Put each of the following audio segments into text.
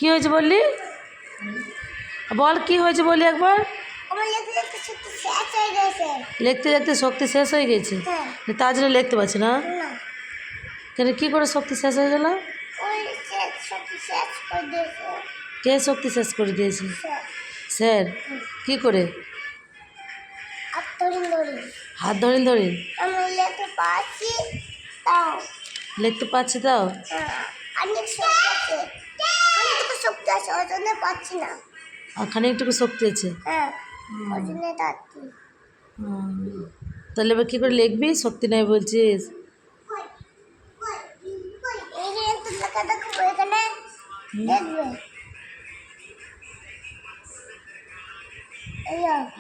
কি হয়েছে বললি? বল কি হয়েছে বলি একবার। লিখতে লিখতে শক্তি শেষ হয়ে গেছে, তার জন্য লিখতে পারছি না। কেন, কী করে শক্তি শেষ হয়ে গেল? কে শক্তি শেষ করে দিয়েছে? স্যার। কি করে? হাত ধরিন ধরিন লিখতে পারছি তাও? খানিকটুকু শক্তি আছে। তাহলে এবার কী করে লিখবি? শক্তি নেই বলছিস।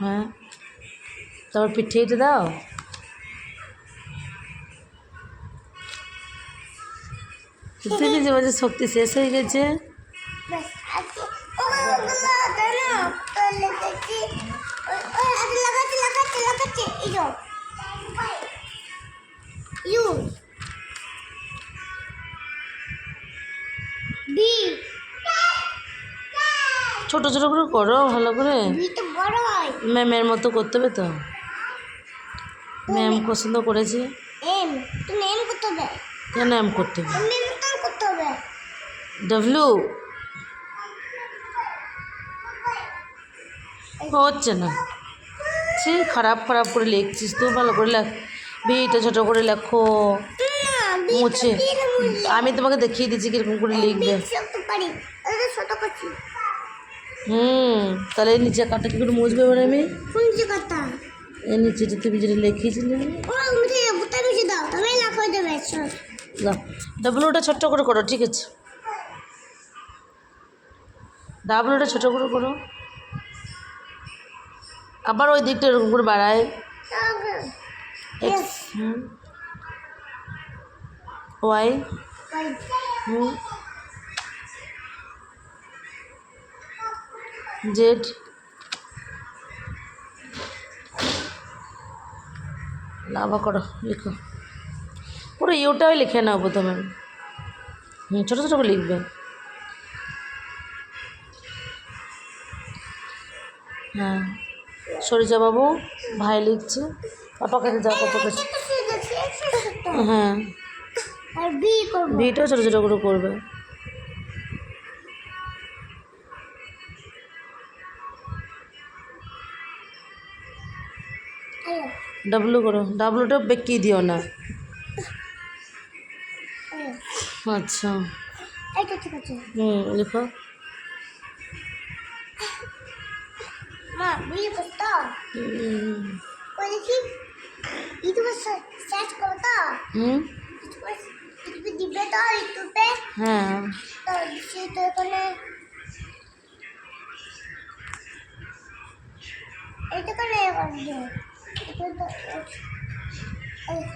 হ্যাঁ, তারপর পিঠিয়ে দাও। যে বলছে শক্তি শেষ হয়ে গেছে। ছোট ছোট করে করো ভালো করে, ম্যামের মতো করতে হবে তো। ম্যাম পছন্দ করেছে। কেন এম করতে হবে? ডব্লু হচ্ছে না, সে খারাপ খারাপ করে লিখছিস তুই, ভালো করে লেখ। ভিটা ছোট করে লেখো, মুছে। আমি তোমাকে দেখিয়ে দিচ্ছি কিরকম করে লিখবে। তাহলে নিচে কাটা কি করে মুছবে? এবার আমি এর নিচেটা তুমি যেটা লিখিয়েছিলে, ডাব্লুটা ছোট্ট করে করো, ঠিক আছে? ডাব্লুটা ছোটো করে করো, আবার ওই দিকটা এরকম করে বাড়ায়। ওয়াই জেড লাভা করো, লিখো পুরো ইউটাই লিখে নাও প্রথমে। ছোটো ছোটো করে লিখবে। হ্যাঁ, সরিজা বাবু ভাই লিখছে, পাপা কাছে যাও, পাপা কাছে। হ্যাঁ, ভিটাও ছোটো ছোটো করে করবে। ডাব্লু করো, ডাব্লুটা বেঁকিয়ে দিও না। আচ্ছা, লিখো। হ্যাঁ,